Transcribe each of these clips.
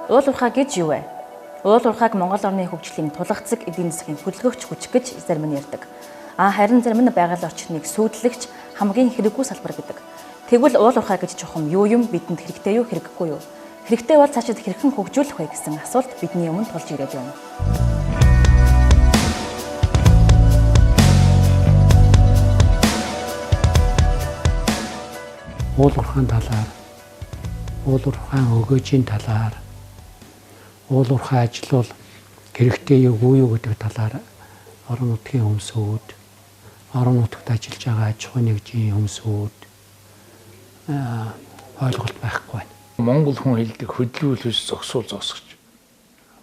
Уул уурхай гэж юу вэ? Уул уурхайг Монгол орны хөгжлийн тулгацэг эдийн засгийн хөдөлгөгч хүч гэж зарим нь ярьдаг. Харин зарим нь байгаль орчныг сүйдлэгч хамгийн хэрэггүй салбар гэдэг. Тэгвэл уул уурхай гэж чухам юу юм бидэнд хэрэгтэй юу хэрэггүй юу? Хэрэгтэй бол цаашид хэрхэн хөгжүүлэх вэ гэсэн асуулт бидний өмнө тулж ирээд байна. Уул уурхайн талаар, уул уурхайн өгөөжийн талаар, уул уурхай ажил бол хэрэгтэй юу юу гэдэг талаар орон нутгийн хүмүүсүүд, орон нутагт ажиллаж байгаа аж ахуйн нэгжийн хүмүүсүүд ойлголт байхгүй байна. Монгол хүн хэлдэг хөдөлгөөлөс зогсуул зогсгож.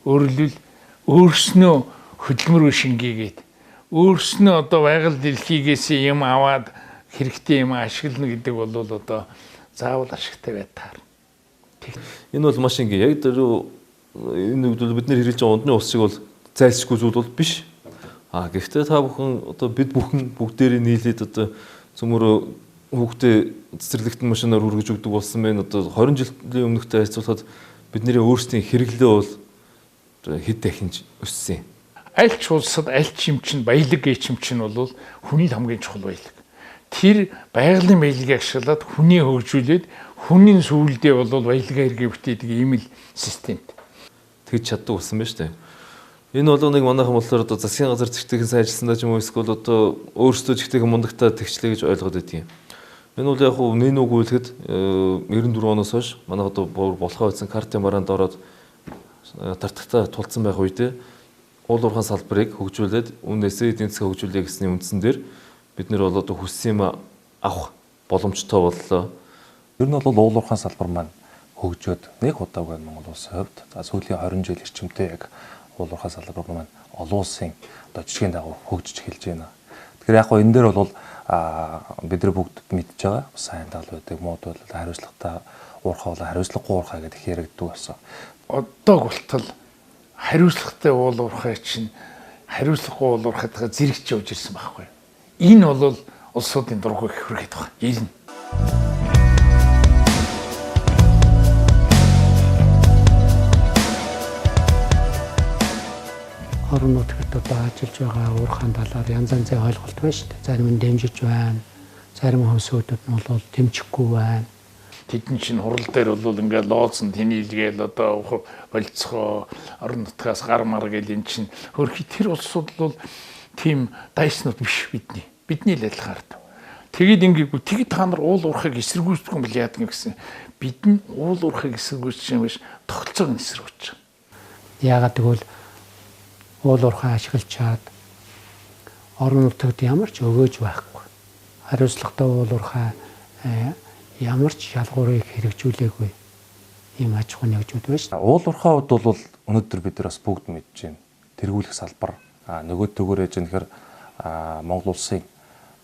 Өөрөлдвөл өөрснөө хөдөлмөр шингээгээд өөрснөө одоо байгаль дэлхийгээс юм аваад хэрэгтэй юм ашиглана гэдэг бол одоо заавал ашигтай байтаар. Энэ бол маш ингээ яг энэ үед бид нэр хэрэгж байгаа ундны усыг бол зайлшгүй зүйл бол биш. Гэхдээ та бүхэн одоо бид бүхэн бүгдээрээ нийлээд одоо цөмөрөө хүүхдээ цэцэрлэгтэн машинаар үргэж өгдөг болсон байна. Одоо 20 жилийн өмнөхтэй харьцуулахад бидний өөрсдийн хэрэглээ бол хэд дахин өссөн. Аль ч улсад аль ч юм чинь баялаг гэж юм чинь бол хүний хамгийн чухал баялаг. Тэр байгалийн баялагийг ашиглаад хүний хөгжүүлээд хүний сүүлдээ бол баялагаа эргээ бүтээдэг ийм л системт. Тэгж чаддаг болсон байна шүү дээ. Энэ бол нэг манайхан болохоор одоо засгийн газар зэгтэйхэн сайжилсандаа ч юм уу эсвэл одоо өөрсдөө зэгтэйхэн мундагтаа тэгчлээ гэж ойлгоод байдгийг. Энэ бол яг хөө нэн үг үйлэхэд 94 оноос хойш манайх одоо болохоо байсан картын бараанд ороод тартагтаа тулцсан байх үедээ уул уурхайн салбарыг хөгжүүлээд үнээсээ эдийн засгийн хөгжүүлээ гэсний үндсэн дээр бид нэр бол одоо хүссэн юм авах боломжтой боллоо. Ер нь бол уул уурхайн салбар маань хөгжөөд нэг удаагүй Монгол улсын хувьд сүүлийн 20 жил эрчимтэй яг уул уурхай салбар маань олон улсын одоо жижигэн дагуу хөгжиж эхэлж байна. Тэгэхээр яг гоо энэ дээр бол бид нар бүгд мэдж байгаа. Сайн тал байдаг, мууд бол хариуцлагатай уурхай бол хариуцлагагүй уурхай гэдэг яригддаг болсон. Одоо гултал хариуцлагатай уул уурхай чинь хариуцлагагүй уул уурхайтайгаа зэрэгч явж ирсэн байхгүй. Энэ бол улсуудын дургуй хэрэг байгаа. Энэ орон нутагт одоо ажиллаж байгаа уурхайн талаар янз янзын ойлголт байна шүү дээ. Зарим нь дэмжиж байна. Зарим хүмүүсүүд нь бол дэмжихгүй байна. тэдэн чинь хурал дээр бол ингээд лооцсон тэнийлгээл одоо болцохоо орон нутгаас гар мар гэл эн чинь хөрхи тэр улсууд бол тийм дайснууд биш бидний. Бидний л адилхан хардаг. Тэгэд ингээд тэгэд та нар уул уурхайг эсэргүүцдэг юм бол яадаг юм гэсэн. Бид нь уул уурхайг эсэргүүцэж юм биш тогтолцоог нь эсэргүүцэж. Яагаад гэвэл уул уурхай ашиглачаад орон нутагт ямар ч өгөөж байхгүй. Хариуцлагатай уул уурхай ямар ч шалгуурыг хэрэгжүүлээгүй ийм аж ахуйн нэгжүүд байна шүү дээ. Уул уурхай хувьд бол өнөөдөр бид нар бас бүгд мэдж байна. Тэргүүлэх салбар нөгөө төгөөр яж нэхэр Монгол улсын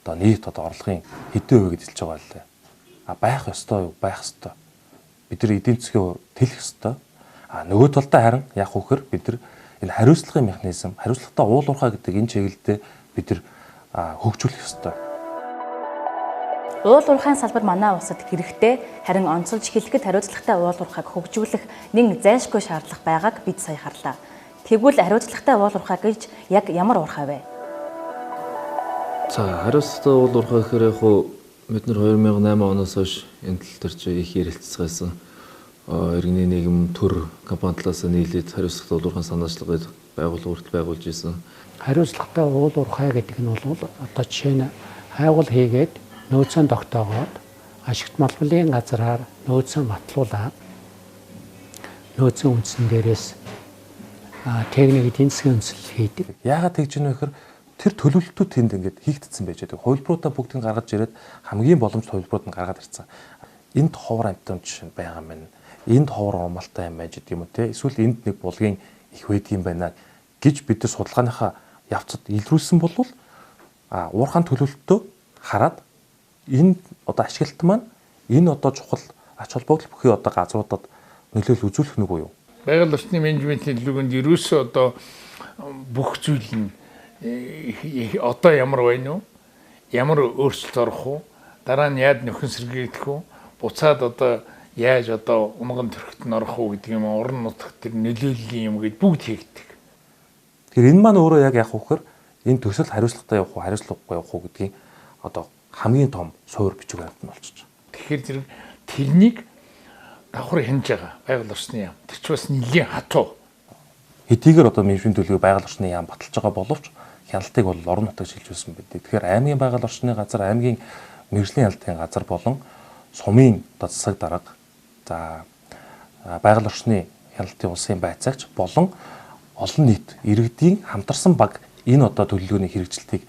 одоо нийт одоо орлогын хэдэн хувийг эзэлж байгаа лээ. Байх ёстой юу? Байх ёстой. Бид нар эдийн засгийн тэлэх ёстой. Нөгөө талдаа харин яг үхээр бид нар энэ хариуцлагын механизм, хариуцлагатай уул уурхай гэдэг энэ чиглэлдээ бид нар хөгжүүлэх ёстой. Уул уурхайн салбар манай улсад хэрэгтэй, харин онцолж хэлэхэд хариуцлагатай уул уурхайг хөгжүүлэх нэг зайлшгүй шаардлага байгааг бид сая харлаа. Тэгвэл хариуцлагатай уул уурхай гэж яг ямар уурхай вэ? За хариуцлагатай уул уурхай гэхээр яг бид нар 2008 оноос хойш энэ тал дээр ч их ярилцсан. Иргэний нийгэм төр компани талаас нийлээд хариуцлагатай уул уурхайн санаачлалыг байгуулж ирсэн. Хариуцлагатай уул уурхай гэдэг нь бол одоо жишээ нь хайгуул хийгээд нөөцөө тогтоогоод ашигт малбарын газраар нөөцөө батлуулаад нөөцийн үндсэн дээрээс техник эдийн засгийн үндэслэл хийдэг. Яагаад тэгж ийм вэ гэхээр тэр төлөвлөлтүүд тэнд ингээд хийгдсэн байж байгаа. Хувилбаруудаа бүгдийг гаргаж ирээд хамгийн боломжтой хувилбарууд нь гаргаад ирсэн. Энд ховор амтан жишээ байгаа юм. Энд ховор урмалтай юм байж гэдэг юм уу те. Эсвэл энд нэг булгийн их байдаг юм байна гэж бид нар судалгааныхаа явцад илрүүлсэн бол уурхайн төлөвлөлтөө хараад энэ одоо ашиглалт маань энэ одоо чухал ач холбогдол бүхий одоо газруудад нөлөөлөл үзүүлэх нүг үү? Байгаль орчны менежментийн төлөвлөгөөнд ерөөсөө одоо бүх зүйл нь одоо ямар байна уу? Ямар өөрчлөлт орох уу? Дараа нь яад нөхөн сэргийлэх үү? Буцаад одоо яаж одоо унган төрхөд нь орох уу гэдэг юм орон нутгад тэр нөлөөллийн юм гэж бүгд хийгдэг. Тэгэхээр энэ маань өөрөө яг яах вэ гэхээр энэ төсөл хариуцлагатай явах уу, хариуцлагагүй явах уу гэдгийг одоо хамгийн том суур бичиг баримт нь болчихж байгаа. Тэгэхээр зэрэг тэрнийг давхар хянаж байгаа байгаль орчны яам. Тэр ч бас нэлийн хатуу. Хэдийгээр одоо менежмент төлөвийг байгаль орчны яам баталж байгаа боловч хяналтыг бол орон нутагт шилжүүлсэн байдаг. Тэгэхээр аймгийн байгаль орчны газар, аймгийн мэргэжлийн хяналтын газар болон сумын одоо засаг дарга, за байгаль орчны хяналтын улсын байцаагч болон олон нийт иргэдийн хамтарсан баг энэ одоо төлөвлөгөөний хэрэгжилтийг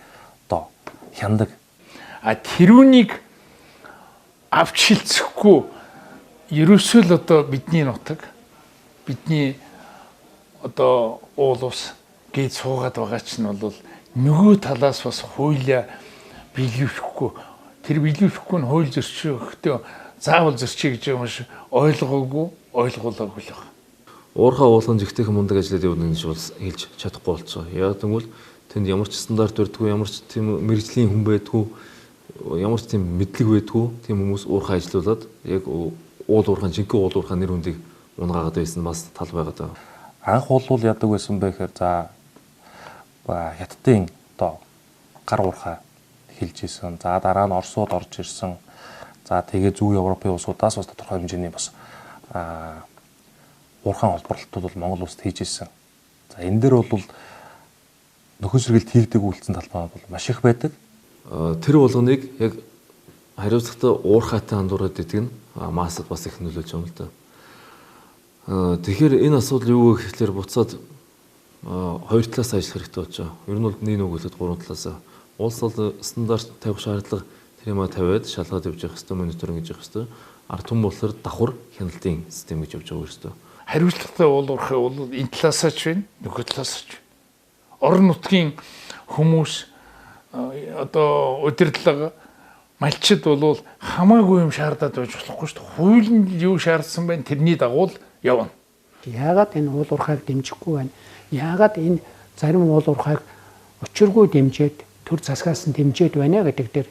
одоо хяндаг. Тэрүүнийг авч шилцэхгүй ерөөсөө л одоо бидний нутаг, бидний одоо уул ус гээд суугаад байгаа ч нь бол нөгөө талаас бас хуулиа биелүүлэхгүй, тэр биелүүлэхгүй нь хууль зөрчигдөө заавал зөрчиж гэж юм шиг ойлгоогүй л байна. Уурхай уулган жигтэйхэн мундаг ажиллаад явна гэж бол хэлж чадахгүй болцоо. Яг тэгвэл тэнд ямар ч стандарт өрдгөө, ямар ч тийм мэрэгжлийн хүн байдгүй, ямар ч тийм мэдлэг байдгүй, тийм хүмүүс уурхай ажиллаулаад яг уул уурхайн жинхэнэ уул уурхайн нэр хүндийг унгаагаад байсан бас тал байгаад байгаа. Анх бол яадаг байсан бэ гэхээр за хятадын одоо гар уурхай хэлж исэн. За дараа нь Оросууд орж ирсэн. За тэгээ зүүн Европын улсуудаас бас тодорхой хэмжээний бас уурхайн холбоорлолтууд бол Монгол улсад хийж исэн. За энэ дээр бол нөхөн сэргэлт хийгдэг үйлдэлсэн талбайд бол маш их байдаг. Тэр болгоныг яг хариуцлагатай уурхайтай андуураад идэг нь маасад бас их нөлөөлж байгаа юм л да. Тэгэхээр энэ асуудал юу гэхээр буцаад хоёр талаас ажиллах хэрэгтэй болж байгаа. Ер нь бол нэг нөгөөлөд гурван талаас улс бол стандарт тавих шаардлага тийм тавиад шалгаад явж явах хэрэгтэй, мониторинг хийж явах хэрэгтэй. Ард түмэн болохоор давхар хяналтын систем гэж явж байгаа хэрэгтэй. Хариуцлагатай уул уурхай бол энэ талаасаа ч байна, нөгөө талаасаа ч. Орон нутгийн хүмүүс одоо удирдлага малчид бол хамаагүй юм шаардаад байж болохгүй шүү дээ. Хууль нь юу шаардсан байна тэрний дагуу явна. Яагаад энэ уул уурхайг дэмжихгүй байна? Яагаад энэ зарим уул уурхайг учиргүй дэмжиж төр засгаас нь дэмжиж байна гэдэг дээр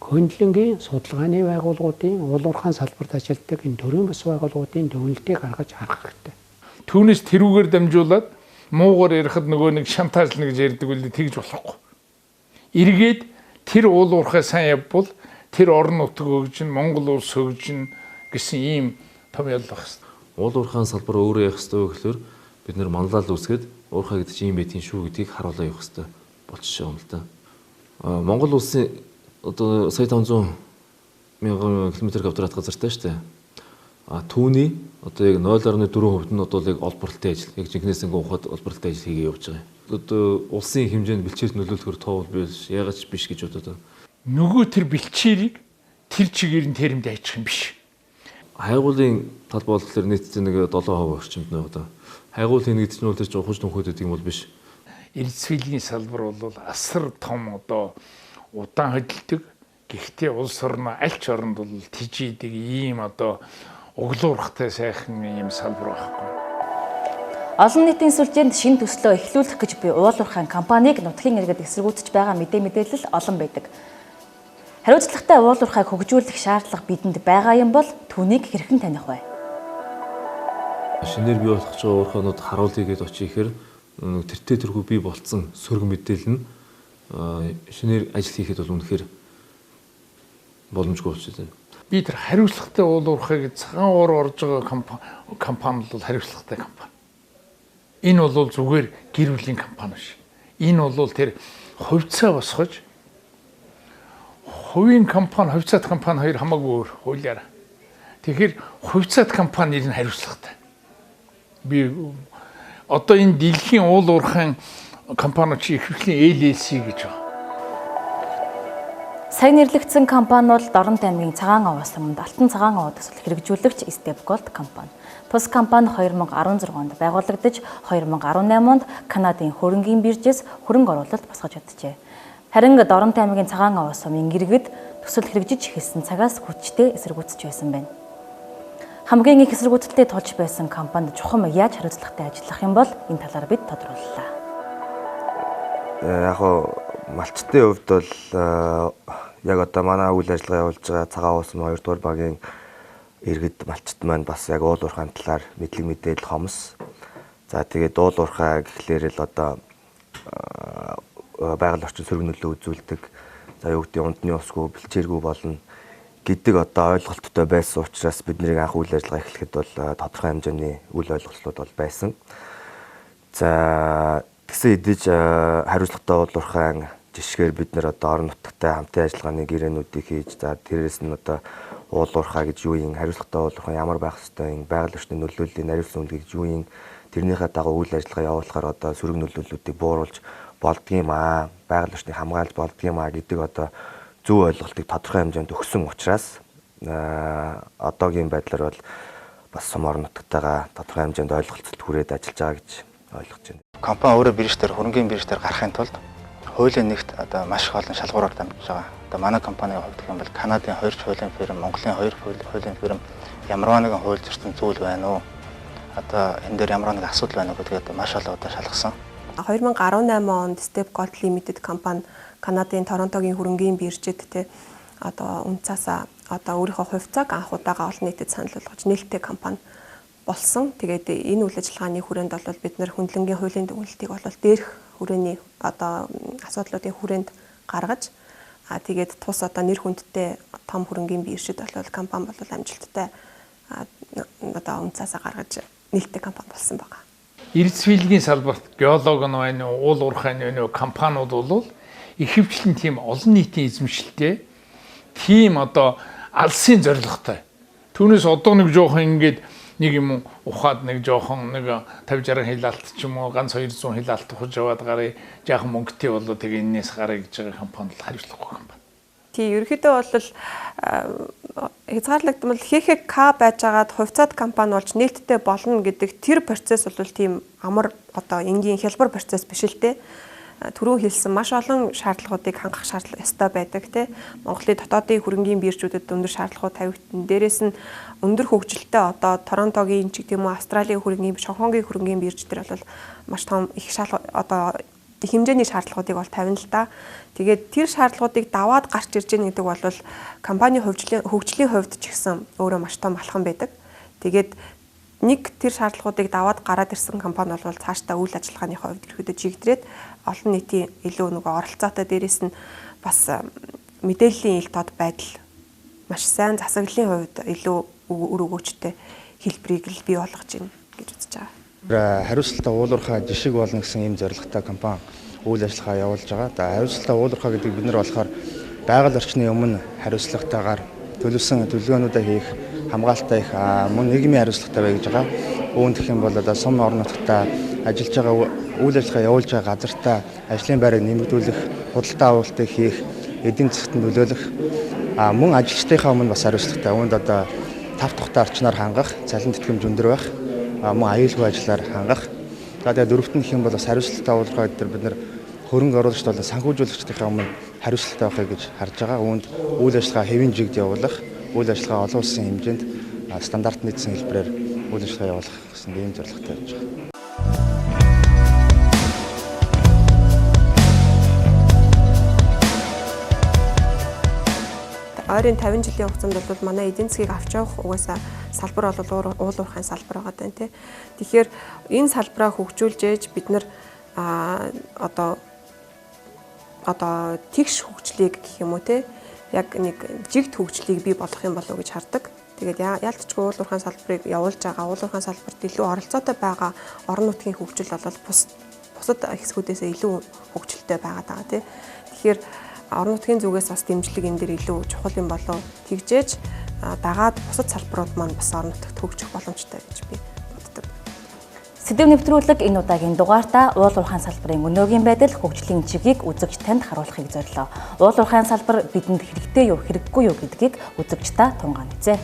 хөндлөнгийн судалгааны байгууллагуудын уул уурхайн салбарт ажилладаг энэ төрийн бас байгууллагуудын дүгнэлтийг гаргаж харах хэрэгтэй. Түүнээс тэрүүгээр дамжуулаад муугаар ярихад нөгөө нэг шантажлна гэж ярьдаг үл тэгж болохгүй. Эргээд тэр уул уурхай сайн явбал тэр орон нутаг хөгжин, Монгол улс хөгжин гэсэн ийм том ял байх хэрэгтэй. Уул уурхайн салбар өөрөө явах хэрэгтэй гэхээр бид нэр манлал үүсгээд уурхай гэдэг чинь юм байдгийн шүү гэдгийг харуулаа явах хэрэгтэй болчихж байгаа юм л да. Монгол улсын одоо сая 500 мянган км квадрат газартай шүү дээ. Түүний одоо яг 0.4% нь одоо яг олборлолтын ажил, яг жинхнээс ингээ ухаад олборлолтын ажил хийгээ явж байгаа. Одоо улсын хэмжээнд бэлчээрт нөлөөлөхөр тоовол биш, ягаад ч биш гэж бодоод байна. Нөгөө тэр бэлчээрийг тэр чигээр нь тэрэнд айчих юм биш. Хайгуулын талбай болохоор нийтдээ нэг 7% орчимд нэг одоо. Хайгуул хийнэ гэдэг чинь бол тэр чинь ухаж төнхөд гэдэг юм бол биш. Эрдэсвэлийн салбар бол асар том одоо удаан хөдөлдөг. Гэхдээ улс орно аль ч оронд бол тижийдэг ийм одоо углуурхтай сайхан ийм салбар байхгүй. Олон нийтийн сүлжээнд шинэ төслөө эхлүүлэх гэж буй уул уурхайн компанийг нутгийн иргэд эсэргүүцэж байгаа мэдээлэл олон байдаг. Хариуцлагатай уул уурхайг хөгжүүлэх шаардлага бидэнд байгаа юм бол түүнийг хэрхэн таних вэ? Шинээр бий болох ч уурхайнууд харуулъя гэж очихээр тэртээ тэрхүү бий болцсон сөрөг мэдээлэл нь шинээр ажил хийхэд бол үнэхээр боломжгүй болчихсон. Би тэр хариуцлагатай уул уурхайг цагаан уур орж байгаа компани бол хариуцлагатай компани. Энэ бол зүгээр гэр бүлийн компани биш. Энэ бол тэр хувьцаа босгож хувийн компани, хувьцаат компани хоёр хамаагүй өөр хуулиараа. Тэгэхээр хувьцаат компани нэр нь хариуцлагатай. Би одоо энэ дэлхийн уул уурхайн компаниуд чи ихвэрхлийн LLC гэж байна. Сайн нэрлэгдсэн компани бол Дорнод аймгийн Цагаан Овоо суманд Алтан цагаан овоо төсөл хэрэгжүүлэгч Stepgold компани. Тус компани 2016 онд байгуулагдаж 2018 онд Канадын хөрөнгийн биржээс хөрөнгө оруулалт босгож чаджээ. Харин Дорнод аймгийн Цагаан Овоо сумын иргэд төсөл хэрэгжиж эхэлсэн цагаас хүчтэй эсэргүүцэж байсан байна. Хамгийн их эсэргүүцэлтэй тулж байсан компанид чухам яаж хариуцлагатай ажиллах юм бол энэ талаар бид тодрууллаа. Яг малчтын хувьд бол яг одоо манай үйл ажиллагаа явуулж байгаа Цагаан Овоо сумын 2 дугаар багийн иргэд малчт маань бас яг уул уурхайн талаар мэдлэг мэдээлэл хомс. За тэгээд уул уурхай гэхлээр л одоо байгаль орчин сөрөг нөлөө үзүүлдэг. За юу гэдэг ундны усгүй бэлчээргүй болно гэдэг одоо ойлголттой байсан учраас бидний анх үйл ажиллагаа эхлэхэд бол тодорхой хэмжээний үйл ойлголтууд бол байсан. За тэгсэн хэдиж хариуцлагатай уул уурхайн жишгээр бид нэр одоо орон нутагтай хамтын ажиллагааны гэрээнүүдийг хийж за тэрээс нь одоо уул уурхай гэж юу юм, хариуцлагатай уул уурхай ямар байх ёстой юм, байгаль орчны нөлөөллийн нариуцсан үнд гэж юу юм, тэрнийхээ дагуу үйл ажиллагаа явуулахаар одоо сөрөг нөлөөллүүдийг бууруулж болдгийм аа, байгаль орчныг хамгаалж болдгийм аа гэдэг одоо зөв ойлголтыг тодорхой хэмжээнд өгсөн учраас одоогийн байдлаар бол бас сум орон нутгатайгаа тодорхой хэмжээнд ойлголцолд хүрээд ажиллаж байгаа гэж ойлгож байна. Компани өөрөө бирж дээр хөрөнгөний бирж дээр гарахын тулд хуулийн нэгт одоо маш их олон шалгуураар дамжиж байгаа. Одоо манай компанийн хувьд гэх юм бол Канадын 2 хуулийн фирм, Монголын 2 хуулийн фирм ямар нэгэн хууль зөрчил зүйл байна уу? Одоо энэ дээр ямар нэгэн асуудал байна уу гэдгийг маш олон удаа шалгасан. 2018 онд Step Gold Limited компани Канадын Торонтогийн хөрөнгөний биржид одоо унцаасаа одоо өөрийнхөө хувьцааг анх удаага олон нийтэд санал болгож нээлттэй компани болсон. Тэгээд энэ үйл ажиллагааны хүрээнд бол бид нэр хөндлөнгийн хуулийн дүгнэлтийг бол дээрх хүрээний одоо асуудлуудын хүрээнд гаргаж тэгээд тус одоо нэр хүндтэй том хөрөнгөний биржид бол компани бол амжилттай одоо унцаасаа гаргаж нээлттэй компани болсон байгаа. Эрдэс биелгийн салбарт геолог нь байна уу, уул уурхай нь компаниуд бол ихэвчлэн тийм олон нийтийн эзэмшилтэй, тийм одоо алсын зорилготой. Түүнээс одоо нэг жоохон ингээд нэг юм ухаад нэг жоохон нэг 50-60 хил алт ч юм уу ганц 200 хил алт ухаж яваад гарыг жаахан мөнгөтэй болоо тэгээ энэс гараа гэж байгаа компани л хариуцлагагүй компани. Тий, ерөнхийдөө бол хязгаарлагдмал ХХК байжгаад хувьцаат компани болж нээлттэй болно гэдэг тэр процесс бол тийм амар одоо энгийн хялбар процесс биш л дээ. Түрүү хэлсэн маш олон шаардлагуудыг хангах шаардлага ёстой байдаг тий. Монголын дотоодын хөрөнгөний биржүүдэд өндөр шаардлагууд тавигдсан. Дээрээс нь өндөр хөгжилтэй одоо Торонтогийн ч гэдэм үү Австралийн хөрөнгөний, Шанхайгийн хөрөнгөний бирждэр бол маш том их одоо хэмжээний шаардлагуудыг бол тавина л да. Тэгээд тэр шаардлагуудыг даваад гарч ирж байгаа гэдэг бол компани хөгжлийн хувьд ч гэсэн өөрөө маш том алхам байдаг. Тэгээд нэг тэр шаардлагуудыг даваад гараад ирсэн компани бол цаашдаа үйл ажиллагааны хувьд ирэхэд чигдрээд олон нийтийн илүү нөгөө оролцоотой дээрээс нь бас мэдээллийн ил тод байдал маш сайн засаглалын хувьд илүү өр өгөөчтэй хэлбэрийг л бий болгож байна гэж үзэж байгаа. Хариуцлагатай уул уурхай жишг болно гэсэн ийм зорилготой компани үйл ажиллагаа явуулж байгаа. Хариуцлагатай уул уурхай гэдэг бид нар болохоор байгаль орчны өмнө хариуцлагатайгаар төлөвсөн төлөвлөгөөнүүдээ хийх, хамгаалалтаа их мөн нийгмийн хариуцлагатай бай гэж байгаа. Үүнд гэх юм бол одоо сум орон нутгатаа ажиллаж байгаа үйл ажиллагаа явуулж байгаа газартаа ажлын байрыг нэмэгдүүлэх, худалдаа авалтыг хийх, эдийн засгт нөлөөлөх мөн ажилчдынхаа өмнө бас хариуцлагатай. Үүнд одоо 5 тухтай орчноор хангах, цалин тэтгэмж өндөр байх, мөн аюулгүй ажлаар хангах. За тэгээд дөрөвт нь гэх юм бол бас хариуцлагатай уулзгаа дээр бид нэр хөрөнгө оруулагчд болон санхүүжүүлэгчдийнхээ өмнө хариуцлагатай байхыг гэж харж байгаа. Үүнд үйл ажиллагаа хэвийн жигд явуулах, үйл ажиллагаа олон улсын хэмжээнд стандарт нийцсэн хэлбэрээр үйл ажиллагаа явуулах гэсэн ийм зорилготой байж байгаа. Ойрын 50 жилийн хугацаанд бол манай эдийн засгийг авч явах угаасаа салбар бол уул уурхайн салбар байгаа даа тий. Тэгэхээр энэ салбараа хөгжүүлж ээж бид нар одоо тэгш хөгжлийг гэх юм уу те яг нэг жигт хөгжлийг бий болгох юм болов уу гэж хардаг. Тэгээд яалтчгүй уул уурхайн салбарыг явуулж байгаа, уул уурхайн салбарт илүү оролцоотой байгаа орон нутгийн хөгжил бол бусад хэсгүүдээс илүү хөгжилтэй байгаа даа тий. Тэгэхээр орон нутгийн зүгээс бас дэмжлэг энэ дэр илүү чухал юм болов тэгжээж дагаад бусад салбарууд маань бас орон нутагт хөгжих боломжтой гэж би боддог. Сэдэв нэвтрүүлэг энэ удаагийн дугаартаа уул уурхайн салбарын өнөөгийн байдал, хөгжлийн чигийг үзэгч танд харуулахыг зорилоо. Уул уурхайн салбар бидэнд хэрэгтэй юу, хэрэггүй юу гэдгийг үзэгч та тунгаан үзье.